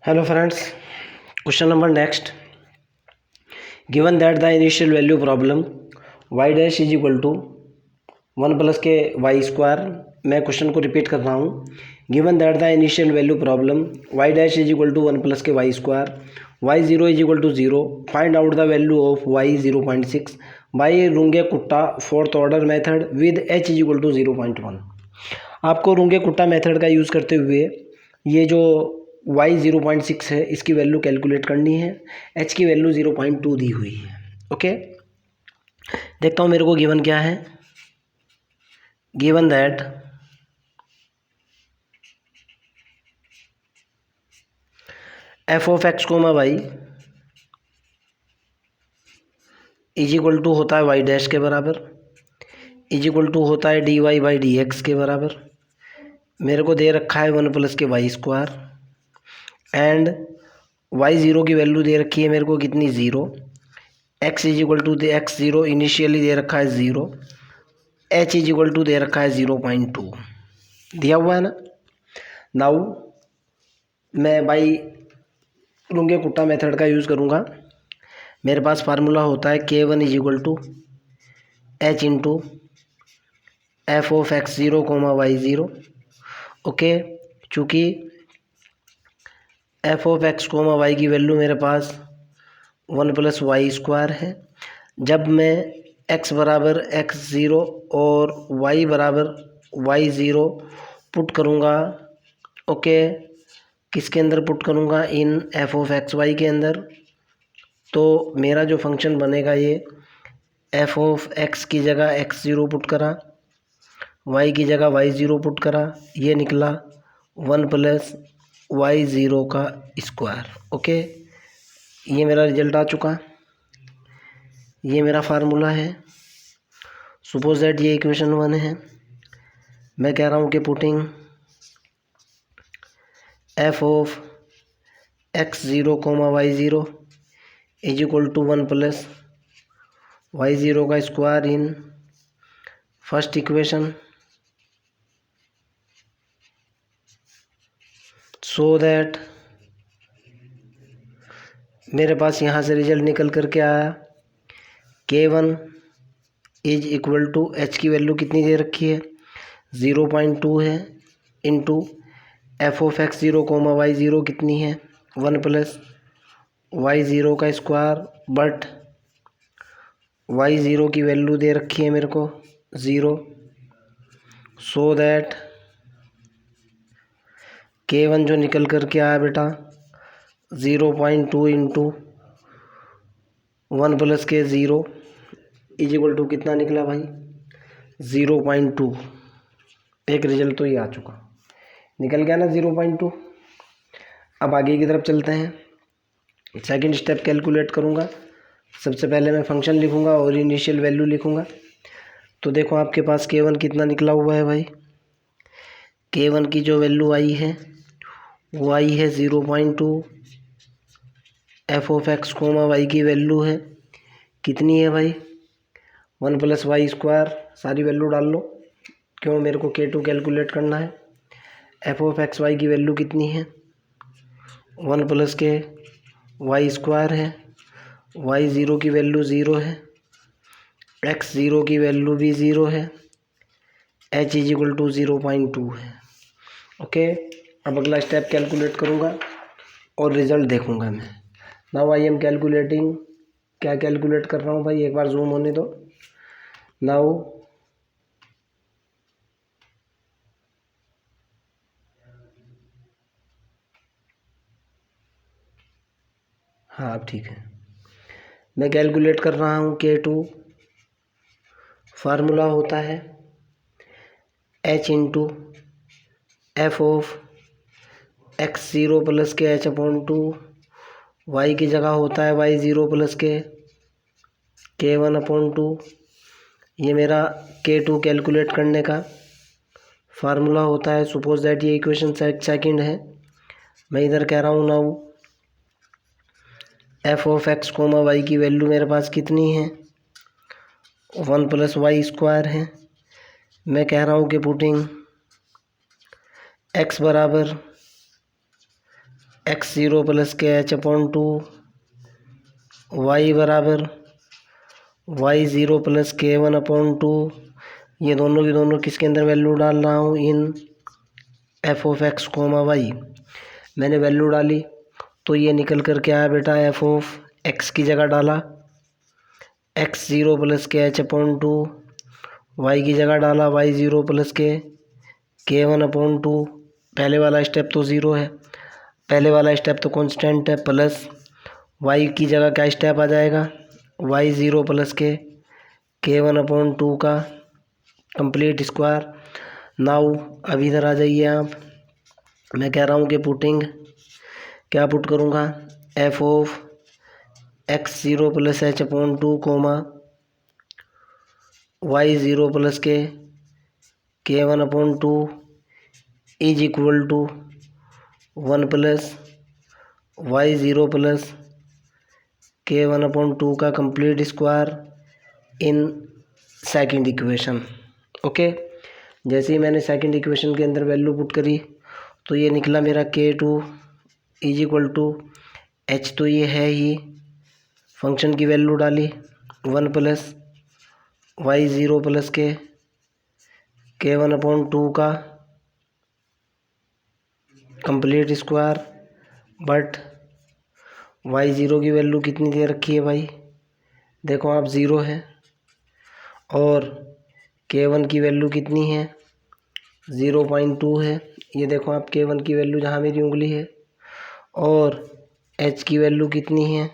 Hello friends, question number next. Given that the initial value problem y dash is equal to 1 plus के y square, मैं question को repeat कर रहा हूँ. Given that the initial value problem y dash is equal to 1 plus के y square, y0 is equal to 0, find out the value of y 0.6 by Runge-Kutta fourth order method with h is equal to 0.1. आपको Runge-Kutta method का use करते हुए ये जो y 0.6 है इसकी value calculate करनी है. h की वैल्यू 0.2 दी हुई है. ओके, देखता हूँ मेरे को गिवन क्या है. Given that f of x comma y is equal to होता है y डैश के बराबर, इज इक्वल टू होता है dy बाई डी एक्स के बराबर. मेरे को दे रखा है 1 प्लस के वाई स्क्वायर एंड y0 की वैल्यू दे रखी है मेरे को कितनी 0. x is equal to x0 initially दे रखा है 0. h इज इक्वल टू दे रखा है 0.2 दिया हुआ है ना. नाउ मैं बाई रुंगे-कुट्टा मेथड का यूज़ करूँगा. मेरे पास फार्मूला होता है k1 is equal to h into F of x0 comma y0. Okay, चूँकि F of x comma Y की वैल्यू मेरे पास 1 प्लस वाई स्क्वायर है. जब मैं x बराबर x0 और y बराबर y0 पुट करूँगा, ओके, किसके अंदर पुट करूँगा, in f of x y के अंदर, तो मेरा जो फंक्शन बनेगा ये एफ ऑफ एक्स की जगह x0 पुट करा, y की जगह y0 पुट करा, ये निकला 1 प्लस y0 का स्क्वायर. ओके, ये मेरा रिजल्ट आ चुका. ये मेरा फार्मूला है. सपोज दैट ये इक्वेशन 1 है. मैं कह रहा हूँ कि putting f of x0 comma y0 is equal to 1 plus y0 का square in first equation, so that मेरे पास यहाँ से रिजल्ट निकल करके आया k1 is equal to h की वैल्यू कितनी दे रखी है 0.2 है, into F of x0 comma y0 कितनी है 1 प्लस y0 का स्क्वायर, बट y0 की वैल्यू दे रखी है मेरे को 0, सो दैट k1 जो निकल करके आया बेटा 0.2 इंटू 1 प्लस के 0 इज इक्वल टू कितना निकला भाई 0.2. एक रिजल्ट तो ये आ चुका, निकल गया ना 0.2. अब आगे की तरफ चलते हैं. सेकंड स्टेप कैलकुलेट करूँगा. सबसे पहले मैं फंक्शन लिखूँगा और इनिशियल वैल्यू लिखूँगा. तो देखो आपके पास k1 कितना निकला हुआ है भाई. k1 की जो वैल्यू आई है वो आई है 0.2. F of x comma Y की वैल्यू है कितनी है भाई 1 प्लस वाई स्क्वायर. सारी वैल्यू डाल लो, क्यों, मेरे को k2 कैलकुलेट करना है. एफ ऑफ एक्स वाई की वैल्यू कितनी है 1 प्लस के वाई स्क्वायर है. y0 की वैल्यू 0 है, x0 की वैल्यू भी 0 है, h इज इक्वल टू 0.2 है. ओके, अब अगला स्टेप कैलकुलेट करूँगा और रिज़ल्ट देखूँगा मैं. Now I am calculating. क्या कैलकुलेट कर रहा हूँ भाई, एक बार जूम होने दो. नाउ हाँ अब ठीक है. मैं कैलकुलेट कर रहा हूँ k2. फार्मूला होता है h into F of x0 plus के h/2. y की जगह होता है y0 प्लस के k1/2. ये मेरा k2 कैलकुलेट करने का फार्मूला होता है. सपोज दैट ये इक्वेशन सेकंड है. मैं इधर कह रहा हूँ now f of x comma Y की वैल्यू मेरे पास कितनी है 1 प्लस वाई स्क्वायर है. मैं कह रहा हूँ कि पुटिंग x बराबर x0 plus k H upon two Y बराबर y0 plus k one upon to, ये दोनों की दोनों किसके अंदर वैल्यू डाल रहा हूँ, in f of x comma y. मैंने वैल्यू डाली तो ये निकल कर के आया बेटा, एफ ऑफ एक्स की जगह डाला x0 plus k H upon two, y की जगह डाला y0 plus k one upon to. पहले वाला स्टेप तो ज़ीरो है, पहले वाला स्टेप तो कांस्टेंट है, प्लस वाई की जगह क्या स्टेप आ जाएगा, y0 plus k one upon two का कंप्लीट स्क्वायर। नाउ अब इधर आ जाइए आप, मैं कह रहा हूँ कि पुटिंग क्या पुट करूँगा, f of x0 plus h upon two comma y0 plus k one upon two is equal to one plus y0 plus k one upon two का complete square in second equation. Okay, जैसे ही मैंने second equation के अंदर value put करी तो ये निकला मेरा k2 is equal to h, तो ये है ही, फंक्शन की वैल्यू डाली one plus y0 plus k one upon two का कंप्लीट स्क्वायर। बट y0 की वैल्यू कितनी दे रखी है भाई, देखो आप 0 है, और k1 की वैल्यू कितनी है 0.2 है। ये देखो आप k1 की वैल्यू जहाँ मेरी उंगली है, और h की वैल्यू कितनी है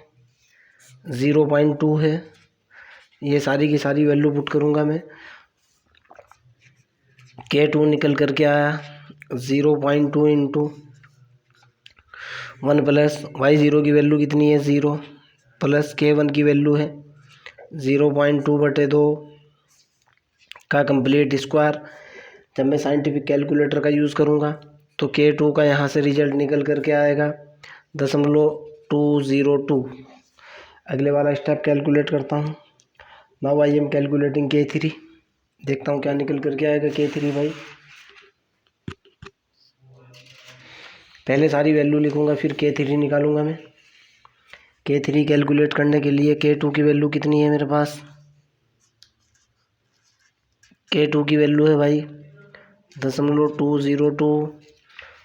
0.2 है। ये सारी की सारी वैल्यू पुट करूँगा मैं, k2 निकल करके आया 0.2 इंटू वन प्लस y0 की वैल्यू कितनी है 0, प्लस k1 की वैल्यू है 0.2/2 का कंप्लीट स्क्वायर। जब मैं साइंटिफिक कैलकुलेटर का यूज़ करूँगा तो k2 का यहाँ से रिजल्ट निकल करके आएगा 0.202। अगले वाला स्टेप कैलकुलेट करता हूँ। Now I am calculating k3, देखता हूँ क्या निकल करके आएगा k3 भाई। पहले सारी वैल्यू लिखूँगा फिर k3 निकालूँगा मैं। k3 कैलकुलेट करने के लिए k2 की वैल्यू कितनी है मेरे पास, k2 की वैल्यू है भाई 0.202।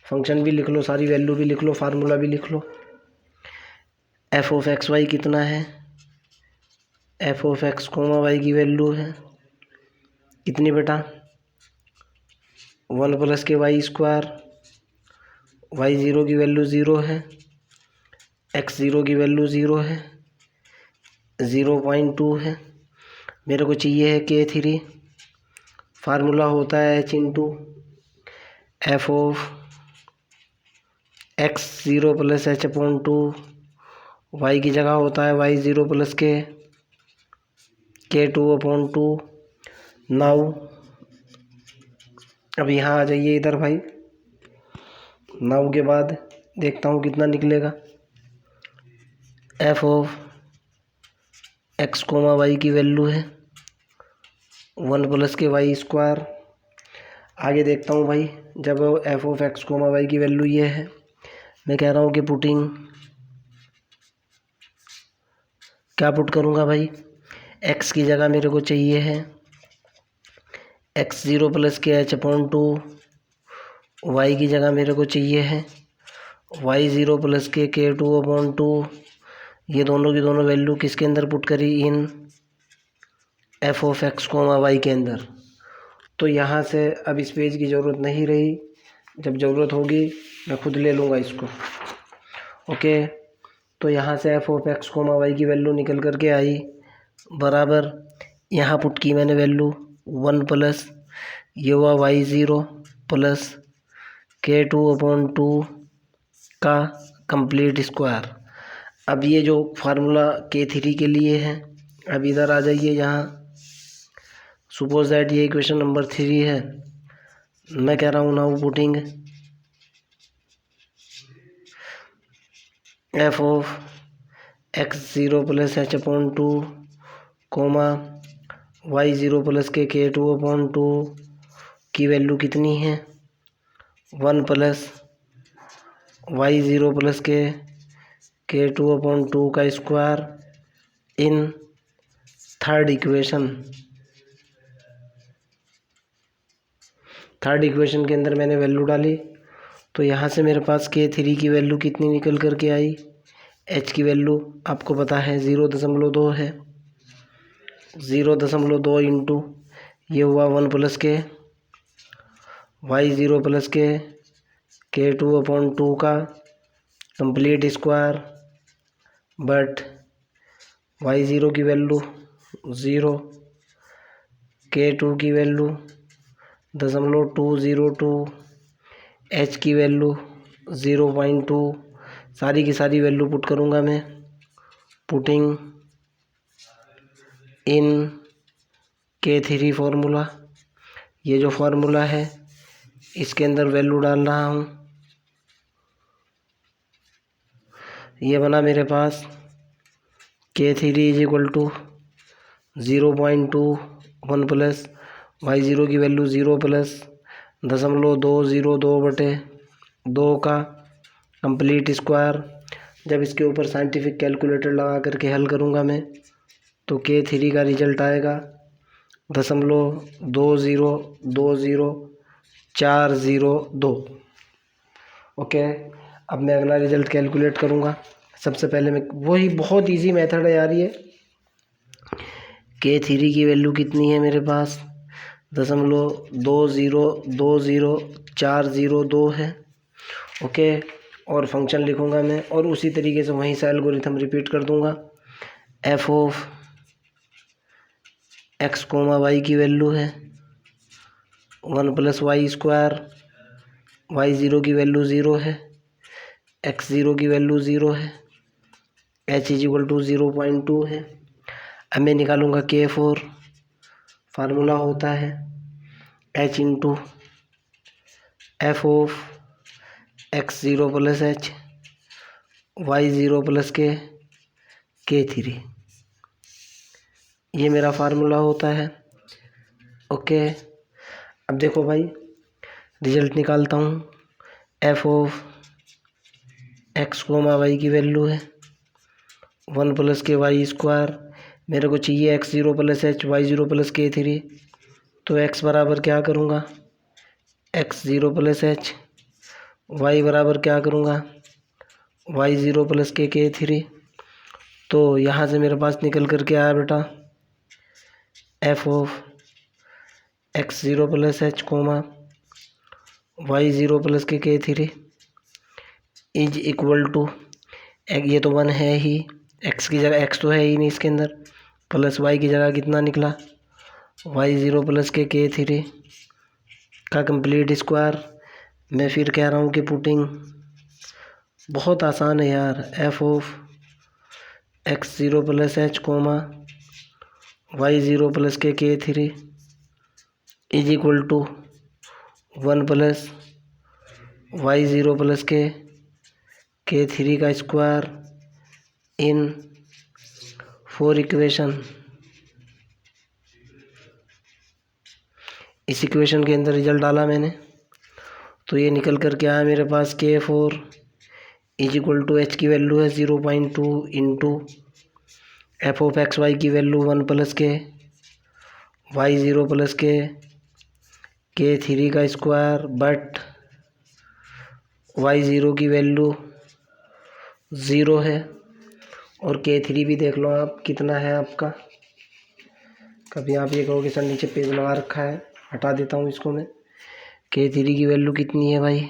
फंक्शन भी लिख लो, सारी वैल्यू भी लिख लो, फार्मूला भी लिख लो। एफ ऑफ एक्स वाई कितना है, f of x comma Y की वैल्यू है कितनी बेटा, वन प्लस के वाई स्क्वायर। y0 की वैल्यू 0 है, x0 की वैल्यू 0 है, 0.2 है। मेरे को चाहिए है k3, फार्मूला होता है h into F of x0 plus h upon two, y की जगह होता है y0 plus k2 upon two. Now अब यहाँ आ जाइए इधर भाई, नाउ के बाद देखता हूँ कितना निकलेगा, f of x comma Y की वैल्यू है वन प्लस के वाई स्क्वायर। आगे देखता हूँ भाई, जब f of x comma Y की वैल्यू ये है, मैं कह रहा हूँ कि पुटिंग क्या पुट करूँगा भाई, एक्स की जगह मेरे को चाहिए है x0 plus k H upon two, y की जगह मेरे को चाहिए है y0 प्लस के k2 अपॉन टू। ये दोनों की दोनों वैल्यू किसके अंदर पुट करी, in f of x comma y के अंदर। तो यहाँ से अब इस पेज की ज़रूरत नहीं रही, जब ज़रूरत होगी मैं खुद ले लूँगा इसको। ओके, तो यहाँ से f of x comma Y की वैल्यू निकल करके आई बराबर, यहाँ पुट की मैंने वैल्यू वन प्लस ये हुआ y0 plus k2 upon two का कंप्लीट स्क्वायर। अब ये जो फार्मूला k3 के लिए है, अब इधर आ जाइए, यहाँ सपोज दैट ये इक्वेशन नंबर 3 है। मैं कह रहा हूँ now putting f of x0 plus h upon two comma y0 plus के k2 अपॉन टू की वैल्यू कितनी है, वन प्लस y0 प्लस के 2/2 का स्क्वायर इन थर्ड इक्वेशन के अंदर मैंने वैल्यू डाली, तो यहाँ से मेरे पास k3 की वैल्यू कितनी निकल कर के आई, h की वैल्यू आपको पता है 0.2 है, 0.2 इंटू ये हुआ 1 प्लस के y0 प्लस के 2/2 का कंप्लीट स्क्वायर, बट y0 की वैल्यू 0, k2 की वैल्यू 0.202, h की वैल्यू 0.2, सारी की सारी वैल्यू पुट करूँगा मैं, पुटिंग इन k3 फार्मूला। ये जो फार्मूला है इसके अंदर वैल्यू डाल रहा हूँ। ये बना मेरे पास k3 is equal to 0.2 1 plus y0 की वैल्यू 0 प्लस 0.202/2 का कंप्लीट स्क्वायर। जब इसके ऊपर साइंटिफिक कैलकुलेटर लगा करके हल करूँगा मैं तो k3 का रिजल्ट आएगा 0.20402। ओके, अब मैं अगला रिजल्ट कैलकुलेट करूँगा। सबसे पहले मैं वही बहुत इजी मेथड है यार ये। k3 की वैल्यू कितनी है मेरे पास 0.2020402 है। ओके, और फंक्शन लिखूँगा मैं और उसी तरीके से वहीं से एल्गोरिथम रिपीट कर दूँगा। f ऑफ x, y की वैल्यू है 1 प्लस वाई स्क्वायर, y0 की वैल्यू 0 है, x0 की वैल्यू 0 है, h इज इक्वल टू 0.2 है। अब मैं निकालूंगा k4, फार्मूला होता है h into F of x0 plus h, y0 plus k3, ये मेरा फार्मूला होता है। ओके, अब देखो भाई रिजल्ट निकालता हूँ। एफ ऑफ x, y की वैल्यू है 1 प्लस के वाई स्क्वायर, मेरे को चाहिए x0 plus h, y0 plus k3, तो x बराबर क्या करूँगा x0 प्लस h, y बराबर क्या करूँगा y0 प्लस k3। तो यहाँ से मेरे पास निकल कर के आया बेटा f of x0 plus h, y0 plus k3 is equal to, ये तो 1 है ही, x की जगह x तो है ही नहीं इसके अंदर, प्लस y की जगह कितना निकला y0 प्लस k3 का कंप्लीट स्क्वायर। मैं फिर कह रहा हूँ कि पुटिंग बहुत आसान है यार, f of x0 plus h, y0 plus k3 is equal to 1 plus y0 plus k3 का स्क्वायर इन 4 इक्वेशन। इस इक्वेशन के अंदर रिजल्ट डाला मैंने तो ये निकल कर के आया मेरे पास k4 is equal to h की वैल्यू है 0.2 into F of x y की वैल्यू 1 प्लस के y0 प्लस k3 का स्क्वायर, बट y0 की वैल्यू 0 है और k3 भी देख लो आप कितना है आपका। कभी आप ये कहोगे सर नीचे पेज लगा रखा है, हटा देता हूँ इसको मैं। k3 की वैल्यू कितनी है भाई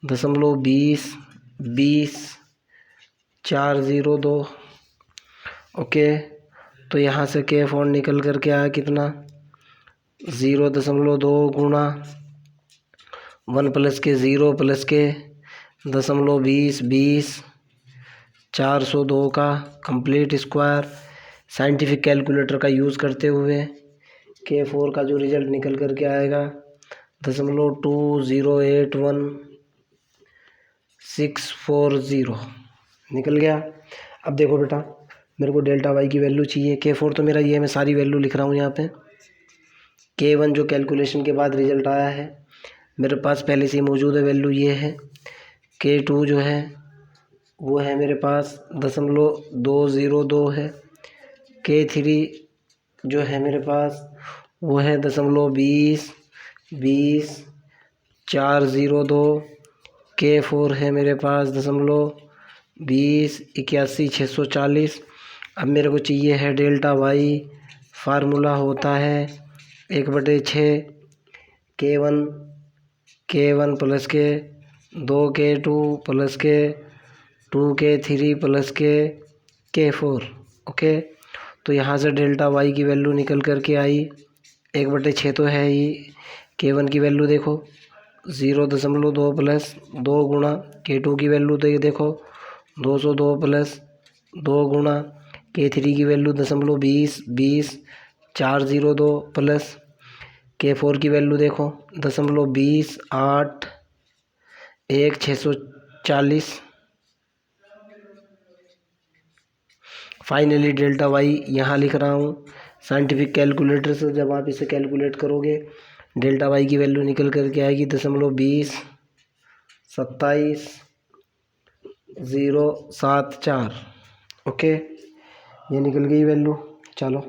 0.20 ओके, तो यहाँ से k4 निकल कर के आया कितना 0.2 गुणा 1 प्लस के 0 प्लस के 0.20 402 का कंप्लीट स्क्वायर। साइंटिफिक कैलकुलेटर का यूज़ करते हुए k4 का जो रिज़ल्ट निकल कर के आएगा 0.2081640 निकल गया। अब देखो बेटा मेरे को डेल्टा वाई की वैल्यू चाहिए, k4 तो मेरा ये मैं सारी वैल्यू लिख रहा हूँ यहाँ पे। k1 जो कैलकुलेशन के बाद रिज़ल्ट आया है मेरे पास पहले से ही मौजूद है वैल्यू, ये है K2 जो है वो है मेरे पास 0.202 है। K3 जो है मेरे पास वो है 20.402। K4 है मेरे पास 20.81,640। अब मेरे को चाहिए है डेल्टा वाई। फार्मूला होता है 1/6 K1 प्लस के 2K2 प्लस के 2K3 प्लस के K4। ओके, तो यहाँ से डेल्टा वाई की वैल्यू निकल कर के आई 1/6 तो है ही। K1 की वैल्यू देखो 0.2 प्लस 2 गुणा K2 की वैल्यू तो ये देखो 202 प्लस 2 गुणा K3 की वैल्यू 20.402 प्लस K4 की वैल्यू देखो 20.81,640। फाइनली डेल्टा वाई यहाँ लिख रहा हूँ। साइंटिफिक कैलकुलेटर से जब आप इसे कैलकुलेट करोगे डेल्टा वाई की वैल्यू निकल करके आएगी 0.202774। ओके, ये निकल गई वैल्यू। चलो,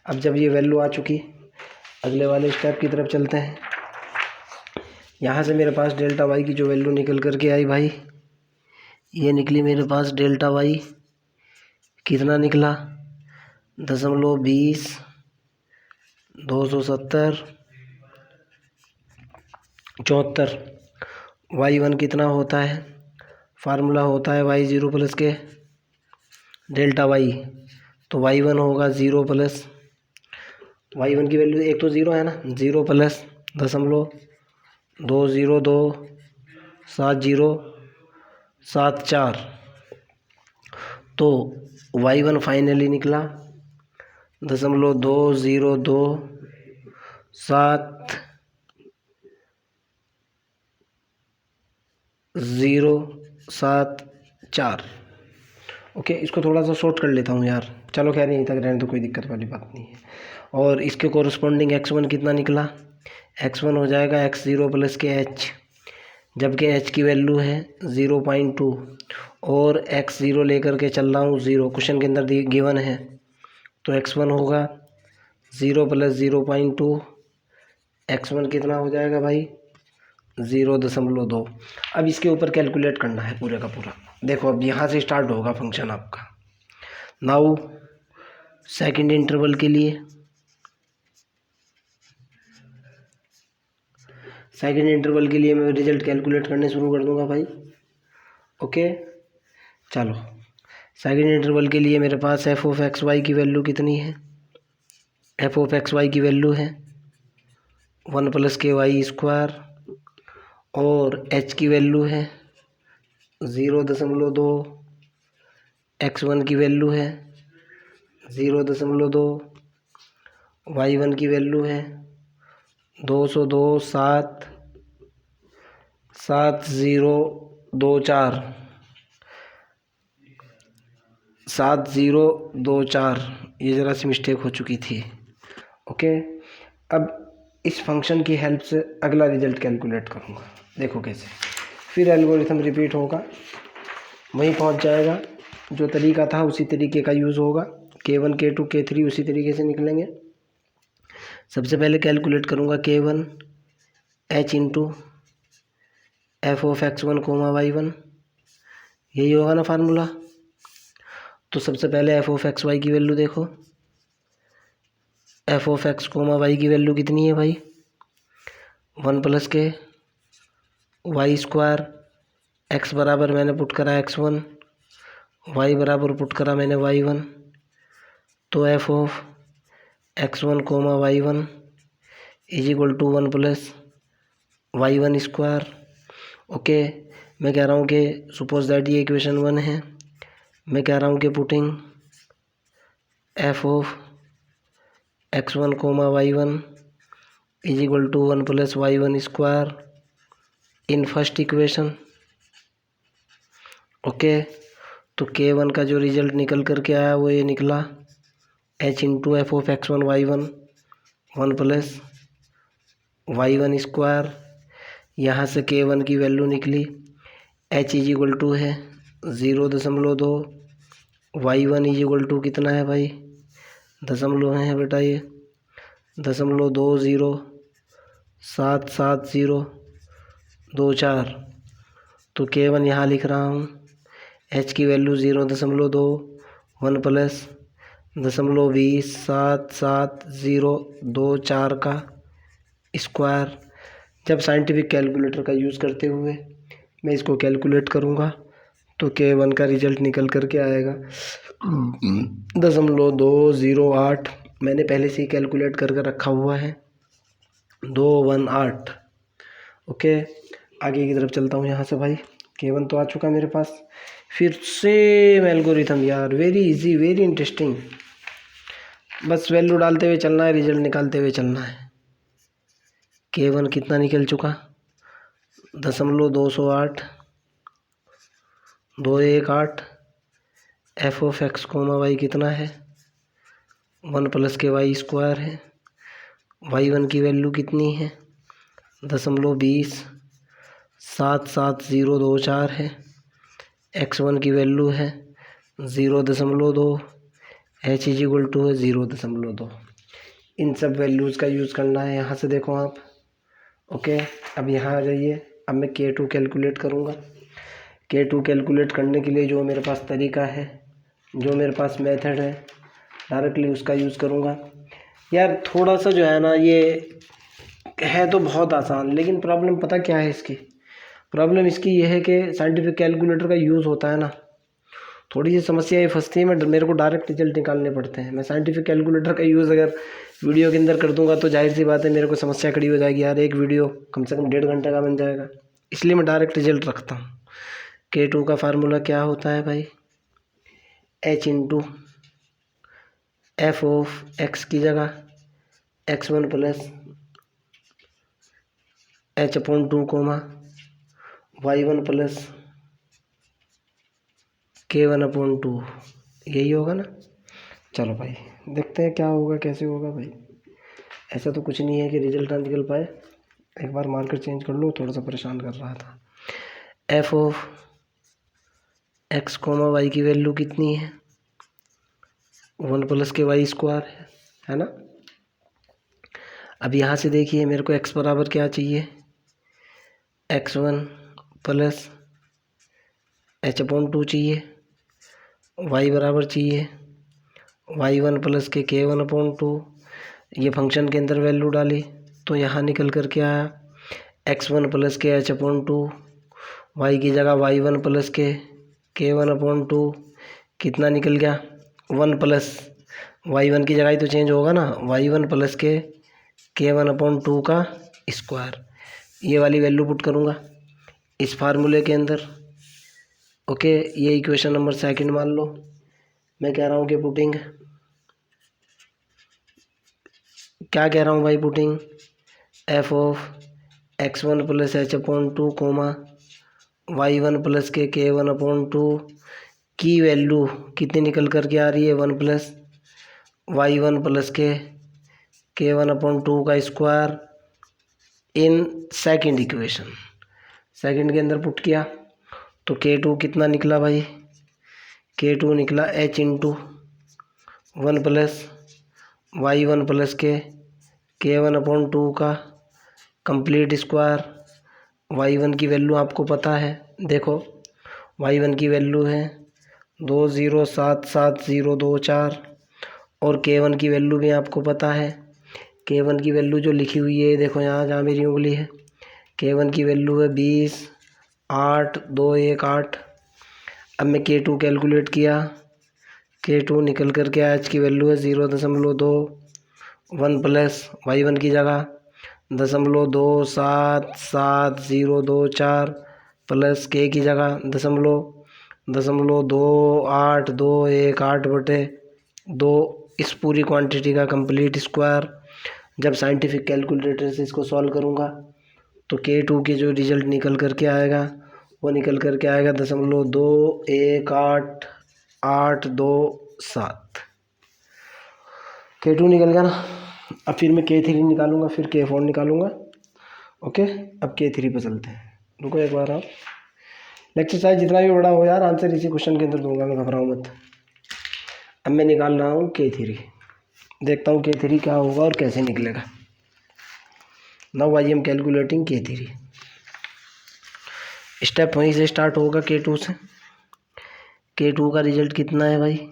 अब जब ये वैल्यू आ चुकी अगले वाले स्टेप की तरफ चलते हैं। यहाँ से मेरे पास डेल्टा वाई की जो वैल्यू निकल करके आई भाई, ये निकली मेरे पास डेल्टा वाई कितना निकला 0.20, y1 कितना होता है, फार्मूला होता है y0 प्लस के डेल्टा वाई। तो y1 होगा 0 प्लस y1 की वैल्यू एक तो 0 है ना, 0 प्लस 0.2027074। तो y1 फाइनली निकला 0.20704। ओके, इसको थोड़ा सा शॉर्ट कर लेता हूँ यार। चलो खैर यहीं तक रहने तो कोई दिक्कत वाली बात नहीं है। और इसके कोरस्पॉन्डिंग x1 कितना निकला, x1 हो जाएगा x0 प्लस के h, जबकि h की वैल्यू है 0.2 और x0 लेकर के चल रहा हूँ 0, क्वेश्चन के अंदर गिवन है। तो x1 होगा 0 प्लस 0.2, x1 कितना हो जाएगा भाई 0.2। अब इसके ऊपर कैलकुलेट करना है पूरे का पूरा। देखो अब यहाँ से स्टार्ट होगा फंक्शन आपका। नाउ सेकंड इंटरवल के लिए, मैं रिजल्ट कैलकुलेट करने शुरू कर दूंगा भाई। ओके, चलो सेकंड इंटरवल के लिए मेरे पास एफ ऑफ एक्स वाई की वैल्यू कितनी है, एफ ऑफ एक्स वाई की वैल्यू है 1 प्लस के वाई स्क्वायर, और एच की वैल्यू है 0.2, x1 की वैल्यू है 0.2, y1 की वैल्यू है 202.7024 ये ज़रा सी मिस्टेक हो चुकी थी। ओके, अब इस फंक्शन की हेल्प से अगला रिजल्ट कैलकुलेट करूँगा। देखो कैसे, फिर एल्गोरिथम रिपीट होगा, वहीं पहुँच जाएगा। जो तरीका था उसी तरीके का यूज़ होगा। K1 K2 K3 उसी तरीके से निकलेंगे। सबसे पहले कैलकुलेट करूँगा K1 h into F of x1 comma y1, यही होगा ना फार्मूला। तो सबसे पहले एफ ऑफ एक्स वाई की वैल्यू देखो, f of x comma Y की वैल्यू कितनी है भाई 1 प्लस के वाई स्क्वायर, एक्स बराबर मैंने पुट करा x1, वाई बराबर पुट करा मैंने y1। तो f of x1 comma y1 is equal to 1 plus y1 square. Okay, मैं कह रहा हूँ कि सपोज दैट ये इक्वेशन 1 है। मैं कह रहा हूँ कि putting f of x1 comma y1 is equal to 1 plus y1 square in first equation. Okay, तो K1 का जो रिजल्ट निकल करके आया वो ये निकला h into F of x1 y1 1 plus y1 square. यहाँ से K1 की वैल्यू निकली h इज इक्वल टू है 0.2, y1 इज इक्वल टू कितना है भाई, दशमलव है बेटा ये 0.207724, तो K1 यहाँ लिख रहा हूँ, h की वैल्यू 0.2, 1 प्लस 0.207724 का स्क्वायर। जब साइंटिफिक कैलकुलेटर का यूज़ करते हुए मैं इसको कैलकुलेट करूँगा तो K1 का रिजल्ट निकल कर के आएगा 0.208। मैंने पहले से ही कैलकुलेट करके रखा हुआ है 218। ओके, आगे की तरफ चलता हूँ यहाँ से भाई। K1 तो आ चुका मेरे पास। फिर सेम एल्गोरिथम यार, वेरी इजी, वेरी इंटरेस्टिंग। बस वैल्यू डालते हुए चलना है, रिजल्ट निकालते हुए चलना है। K1 कितना निकल चुका, 0.208 218। F of x comma y कितना है, 1 प्लस के वाई स्क्वायर है। y1 की वैल्यू कितनी है, 0.207724 है। x1 की वैल्यू है 0.2, h इज इक्वल टू है 0.2। इन सब वैल्यूज़ का यूज़ करना है। यहाँ से देखो आप। ओके, अब यहाँ आ जाइए। अब मैं K2 कैलकुलेट करूँगा। K2 कैलकुलेट करने के लिए जो मेरे पास तरीका है, जो मेरे पास मेथड है, डायरेक्टली उसका यूज़ करूँगा। यार थोड़ा सा जो है ना, ये है तो बहुत आसान, लेकिन प्रॉब्लम पता क्या है इसकी, प्रॉब्लम इसकी ये है कि साइंटिफिक कैलकुलेटर का यूज़ होता है ना, थोड़ी सी समस्या ये फंसती है। मेरे को डायरेक्ट रिजल्ट निकालने पड़ते हैं। मैं साइंटिफिक कैलकुलेटर का यूज़ अगर वीडियो के अंदर कर दूंगा तो जाहिर सी बात है मेरे को समस्या खड़ी हो जाएगी यार, एक वीडियो कम से कम 1.5 घंटे का बन जाएगा। इसलिए मैं डायरेक्ट रिजल्ट रखता हूँ। K2 का फार्मूला क्या होता है भाई, h into F of x की जगह x1 plus h/2 comma y1 plus K1/2, यही होगा ना। चलो भाई देखते हैं क्या होगा, कैसे होगा भाई। ऐसा तो कुछ नहीं है कि रिजल्ट ना निकल पाए। एक बार मार्कर चेंज कर लो, थोड़ा सा परेशान कर रहा था। F of x comma Y की वैल्यू कितनी है, 1 प्लस के वाई स्क्वायर है ना। अब यहाँ से देखिए मेरे को x बराबर क्या चाहिए, x1 प्लस h/2 चाहिए, y बराबर चाहिए y1 प्लस के K1/2। ये फंक्शन के अंदर वैल्यू डाली तो यहाँ निकल कर के आया x1 प्लस के h/2, y की जगह y1 प्लस के K1/2 कितना निकल गया, 1 प्लस y1 की जगह ही तो चेंज होगा ना, y1 प्लस के K1/2 का स्क्वायर। ये वाली वैल्यू पुट करूँगा इस फार्मूले के अंदर। ओके, ये इक्वेशन नंबर 2 मान लो। मैं कह रहा हूँ कि पुटिंग, क्या कह रहा हूँ भाई, putting f of x1 plus h/2 comma y1 plus के K1/2 की वैल्यू कितनी निकल कर के आ रही है, 1 प्लस y1 प्लस के K1/2 का square in second equation. Second के अंदर पुट किया तो K2 कितना निकला भाई, K2 निकला h into 1 plus y1 plus के K1/2 का कंप्लीट स्क्वायर। y1 की वैल्यू आपको पता है, देखो y1 की वैल्यू है 207724 और K1 की वैल्यू भी आपको पता है। K1 की वैल्यू जो लिखी हुई है, देखो यहाँ जहाँ मेरी उंगली है, K1 की वैल्यू है 20.8218। अब मैं K2 कैलकुलेट किया, K2 निकल कर के आज की वैल्यू है 0.2, 1 प्लस y1 की जगह 0.27724 प्लस K की जगह 0.28218/2 इस पूरी क्वांटिटी का कंप्लीट स्क्वायर। जब साइंटिफिक कैलकुलेटर से इसको सॉल्व करूँगा तो K2 की जो रिजल्ट निकल कर के आएगा वो निकल कर के आएगा 0.2182827। K2 निकल गया ना। अब फिर मैं K3 निकालूंगा, फिर K4 निकालूंगा। ओके, अब K3 पे चलते हैं। रुको एक बार आप, लेक्चर चाहे जितना भी बड़ा हो यार, आंसर इसी क्वेश्चन के अंदर दूंगा मैं, घबराओ मत। अब मैं निकाल रहा हूँ K3, देखता हूँ K3 क्या होगा और कैसे निकलेगा। Now I am calculating K3। Step वहीं से स्टार्ट होगा K2 से। K2 का रिजल्ट कितना है भाई?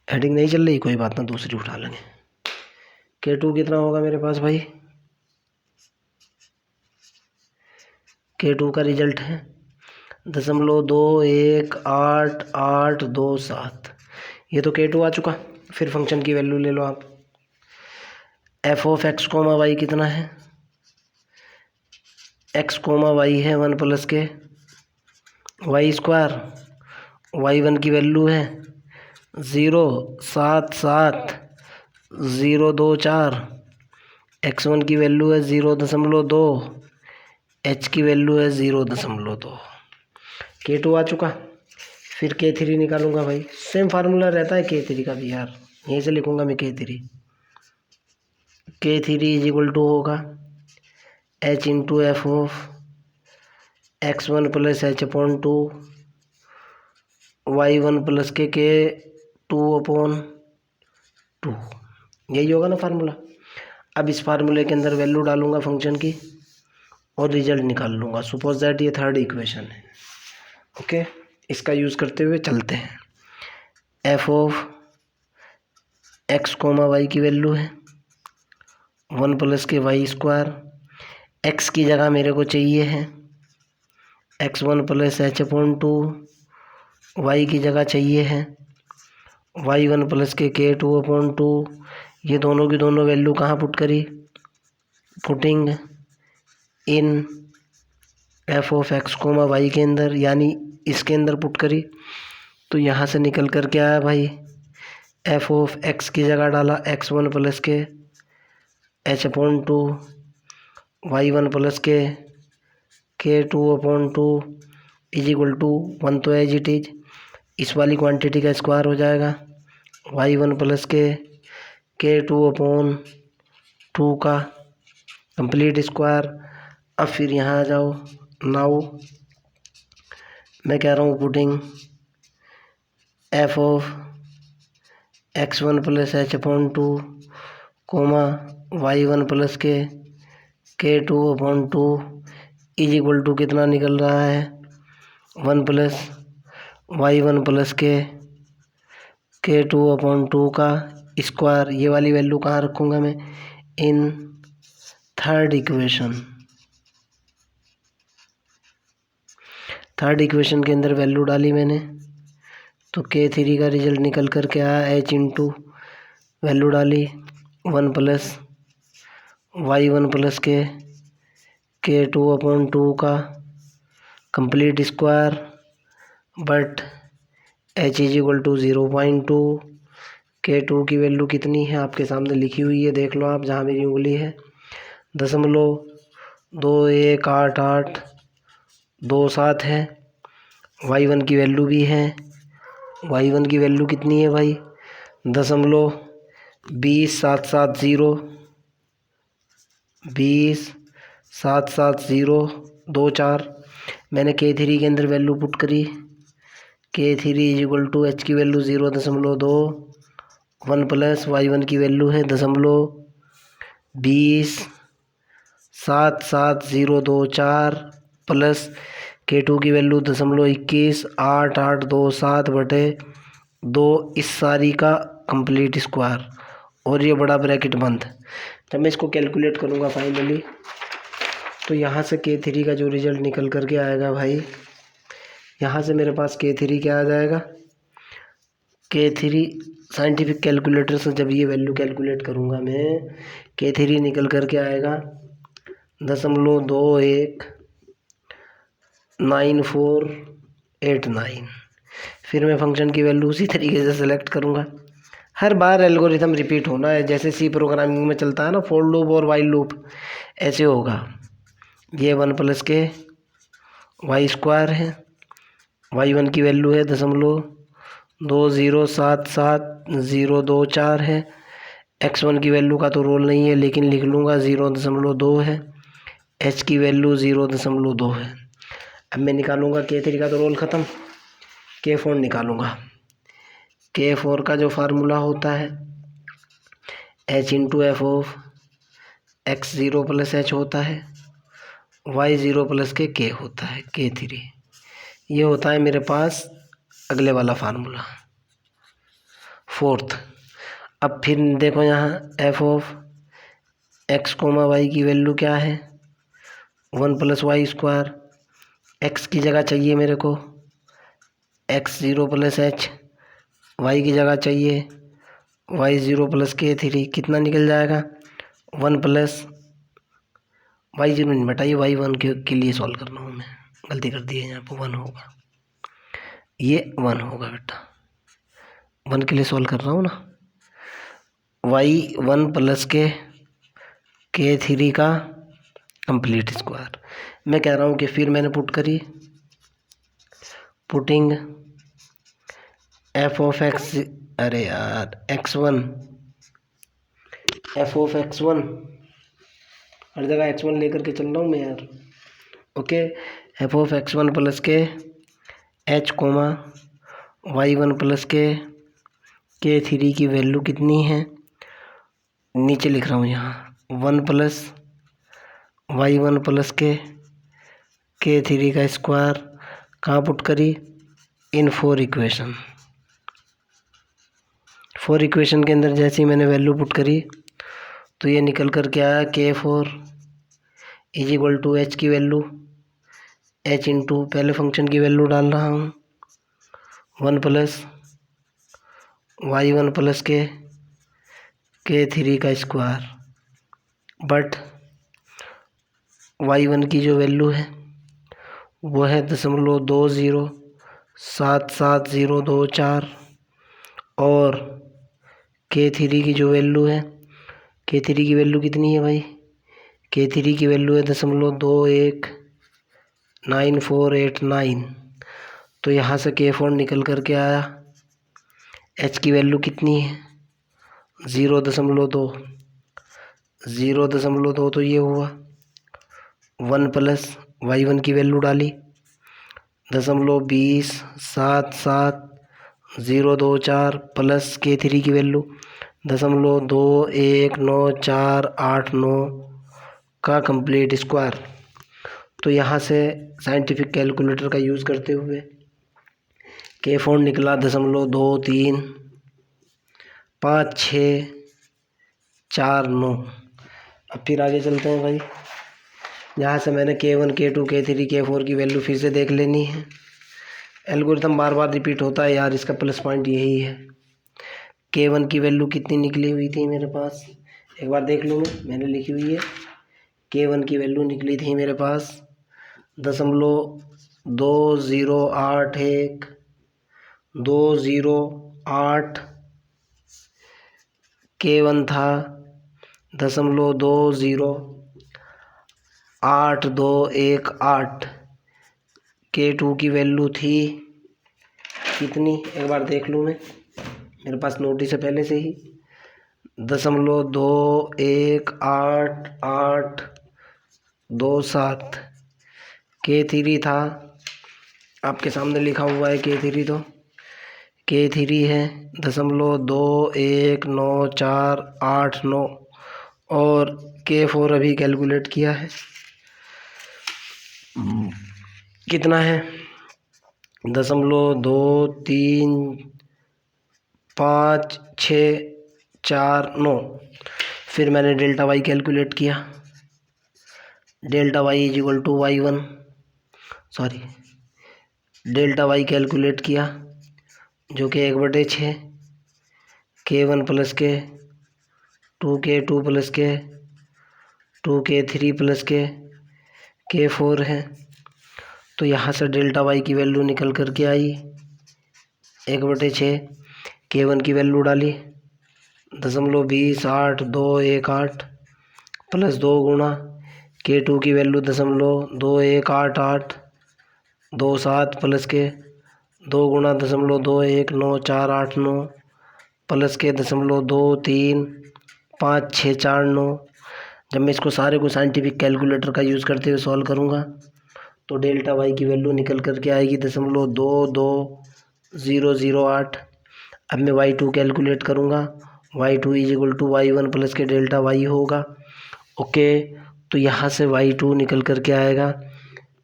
हेडिंग नहीं चल रही, कोई बात ना, दूसरी उठा लेंगे। K2 कितना होगा मेरे पास भाई? K2 का रिजल्ट है 0.218827। ये तो K2 आ चुका। फिर फंक्शन की वैल्यू ले लो आप। F of x comma y कितना है? एक्स कोमा वाई है 1 प्लस के वाई स्क्वायर। y1 की वैल्यू है 0.7724। x1 की वैल्यू है 0.2। h की वैल्यू है 0.2। K2 आ चुका। फिर K3 निकालूंगा भाई। सेम फार्मूला रहता है K3 का भी यार, यहीं से लिखूंगा मैं K3 इज इक्वल टू होगा h into F of x1 plus h upon 2 y1 plus के टू अपॉन 2। यही होगा ना फार्मूला। अब इस फार्मूले के अंदर वैल्यू डालूंगा फंक्शन की और रिजल्ट निकाल लूँगा। सपोज दैट ये थर्ड इक्वेशन है। ओके, इसका यूज़ करते हुए चलते हैं। F of x comma Y की वैल्यू है 1 प्लस के वाई स्क्वायर। एक्स की जगह मेरे को चाहिए है x1 plus h upon 2। Y की जगह चाहिए है y1 प्लस के K2 अपॉन 2। ये दोनों की दोनों वैल्यू कहाँ पुट करी? Putting in f of x comma y के अंदर, यानी इसके अंदर पुट करी। तो यहाँ से निकल कर के आया भाई, एफ ऑफ एक्स की जगह डाला x1 प्लस के h अपॉन 2, y1 प्लस के K2 upon 2 is equal to 1 तो एज इट इज, इस वाली क्वांटिटी का स्क्वायर हो जाएगा y1 प्लस के K2 अपॉन 2 का कंप्लीट स्क्वायर। अब फिर यहाँ आ जाओ। नाउ मैं कह रहा हूँ putting f of x1 plus h upon 2 comma y1 plus के K2 upon 2 is equal to कितना निकल रहा है? 1 प्लस y1 प्लस के K2 अपॉन 2 का स्क्वायर। ये वाली वैल्यू कहाँ रखूँगा मैं? In third equation. Third equation के अंदर वैल्यू डाली मैंने, तो K3 का रिजल्ट निकल कर के आया h इंटू वैल्यू डाली 1 प्लस y1 प्लस के K2 अपॉन 2 का complete square, but h is equal to 0.2। K2 की वैल्यू कितनी है आपके सामने लिखी हुई है, देख लो आप, जहाँ मेरी उंगली है 0.218827 है। y1 की वैल्यू भी है। y1 की वैल्यू कितनी है भाई? 20.77024। मैंने K3 के अंदर वैल्यू पुट करी। K3 is equal to h की वैल्यू 0.2, 1 प्लस y1 की वैल्यू है 20.77024 प्लस K2 की वैल्यू 21.8827/2, इस सारी का कंप्लीट स्क्वायर और ये बड़ा ब्रैकेट बंद। जब मैं इसको कैलकुलेट करूँगा फाइनली, तो यहाँ से K3 का जो रिजल्ट निकल कर के आएगा भाई, यहाँ से मेरे पास K3 क्या आ जाएगा? K3 साइंटिफिक कैलकुलेटर से जब ये वैल्यू कैलकुलेट करूँगा मैं, K3 निकल कर के आएगा 0.219489। फिर मैं फंक्शन की वैल्यू उसी तरीके से सेलेक्ट करूँगा। हर बार एल्गोरिथम रिपीट होना है, जैसे सी प्रोग्रामिंग में चलता है ना फॉर लूप और वाइल लूप, ऐसे होगा। ये 1 प्लस के वाई स्क्वायर है, y1 की वैल्यू है 0.207724 है। x1 की वैल्यू का तो रोल नहीं है, लेकिन लिख लूँगा 0.2 है। एच की वैल्यू 0.2 है। अब मैं निकालूंगा K3 का तो रोल ख़त्म, K4 निकालूंगा। K4 का जो फार्मूला होता है H into F of x 0 plus H होता है, वाई 0 प्लस के होता है K3। ये होता है मेरे पास अगले वाला फार्मूला, फोर्थ। अब फिर देखो यहाँ f of x comma Y की वैल्यू क्या है, 1 प्लस वाई स्क्वायर। एक्स की जगह चाहिए मेरे को एक्स 0 प्लस एच, वाई की जगह चाहिए वाई 0 प्लस K3। कितना निकल जाएगा, 1 प्लस वाई 0 नहीं बटाइए, वाई 1 के लिए सॉल्व कर रहा हूँ मैं, गलती कर दी है यहाँ पर। 1 होगा, ये 1 होगा बेटा, 1 के लिए सॉल्व कर रहा हूँ ना। वाई 1 प्लस K3 का कंप्लीट स्क्वायर। मैं कह रहा हूँ कि फिर मैंने पुट करी, पुटिंग एफ ऑफ एक्स, अरे यार x1, एफ ऑफ x1, हर जगह x1 लेकर के चल रहा हूँ मैं यार। Okay, f of x1 plus k h comma y 1 plus K3 की वैल्यू कितनी है, नीचे लिख रहा हूँ यहाँ 1 प्लस वाई 1 प्लस K3 का स्क्वायर। कहाँ पुट करी, इन 4 इक्वेशन। 4 इक्वेशन के अंदर जैसे ही मैंने वैल्यू पुट करी तो ये निकल कर के आया K4 is equal to h की वैल्यू, एच इंटू पहले फंक्शन की वैल्यू डाल रहा हूँ 1 प्लस वाई 1 प्लस K3 का स्क्वायर, बट वाई 1 की जो वैल्यू है वो है 0.207724, और K3 की जो वैल्यू है, K3 की वैल्यू कितनी है भाई, K3 की वैल्यू है 0.219489। तो यहाँ से K4 निकल कर के आया, H की वैल्यू कितनी है 0.2, 0.2 तो ये हुआ 1 प्लस वाई 1 की वैल्यू डाली 0.27724 प्लस K3 की वैल्यू 0.219489 का कंप्लीट स्क्वायर। तो यहाँ से साइंटिफिक कैलकुलेटर का यूज़ करते हुए K4 निकला 0.235649। अब फिर आगे चलते हैं भाई। यहाँ से मैंने K1 K2 K3 K4 की वैल्यू फिर से देख लेनी है। एल्गोरिथम बार बार रिपीट होता है यार, इसका प्लस पॉइंट यही है। K1 की वैल्यू कितनी निकली हुई थी मेरे पास, एक बार देख लूँ, मैंने लिखी हुई है। K1 की वैल्यू निकली थी मेरे पास 0.20812008। K1 था 0.8218। K2 की वैल्यू थी कितनी, एक बार देख लूँ मैं, मेरे पास नोटिस है पहले से ही, 0.218827। K3 था, आपके सामने लिखा हुआ है K3, तो K3 है 0.219489, और K4 अभी कैलकुलेट किया है, कितना है 0.235649। फिर मैंने डेल्टा वाई कैलकुलेट किया, delta y is equal to y 1, sorry delta y calculate किया जो कि 1/6 K1 plus K2 plus K3 plus K4 है। तो यहाँ से डेल्टा वाई की वैल्यू निकल कर के आई 1/6, K1 की वैल्यू डाली 0.28218 प्लस 2 गुणा K2 की वैल्यू 0.218827 प्लस के 2 गुणा 0.219489 प्लस के 0.235649 जब मैं इसको सारे को साइंटिफिक कैलकुलेटर का यूज़ करते हुए सॉल्व करूँगा तो डेल्टा वाई की वैल्यू निकल करके आएगी 0.2208। अब मैं y2 कैलकुलेट करूँगा, y2 = y1 प्लस के डेल्टा वाई होगा। ओके, तो यहाँ से y2 निकल करके आएगा,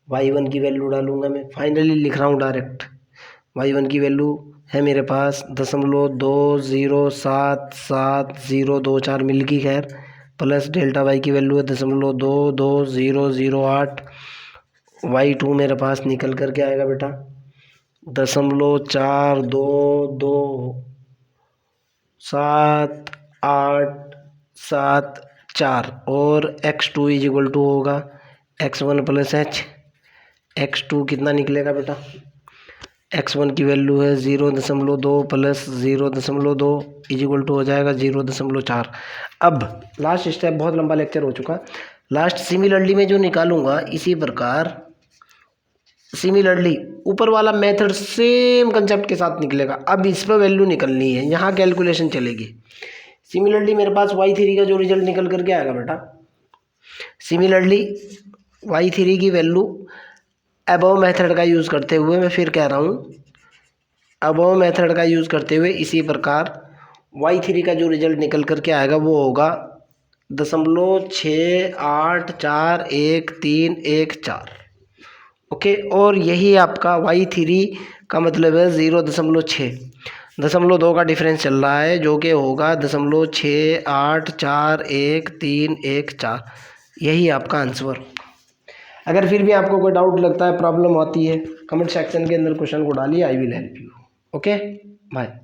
y1 की वैल्यू डालूँगा मैं, फाइनली लिख रहा हूँ डायरेक्ट। y1 की वैल्यू है मेरे पास 0.20777024 मिल गई, खैर, प्लस डेल्टा वाई की वैल्यू है 0.22008। y2 मेरे पास निकल करके आएगा बेटा 0.427874 और x2 = होगा x1 + h। x2 कितना निकलेगा बेटा, x1 की वैल्यू है 0.2 + 0.2 = हो जाएगा 0.4। अब लास्ट स्टेप, बहुत लंबा लेक्चर हो चुका, लास्ट सिमिलरली में जो निकालूंगा इसी प्रकार सिमिलरली ऊपर वाला मेथड सेम कंसेप्ट के साथ निकलेगा। अब इस पर वैल्यू निकलनी है, यहाँ कैलकुलेशन चलेगी। सिमिलरली मेरे पास y3 का जो रिजल्ट निकल करके आएगा बेटा, सिमिलरली y3 की वैल्यू अबव मेथड का यूज़ करते हुए, मैं फिर कह रहा हूँ, अबव मेथड का यूज़ करते हुए इसी प्रकार y3 का जो रिजल्ट निकल करके आएगा वो होगा 0.68411314। ओके, और यही आपका y3 का मतलब है 0.6, 0.2 का डिफरेंस चल रहा है जो कि होगा 0.68411314। यही आपका आंसर। अगर फिर भी आपको कोई डाउट लगता है, प्रॉब्लम आती है, कमेंट सेक्शन के अंदर क्वेश्चन को डालिए, I will help you. Okay, bye.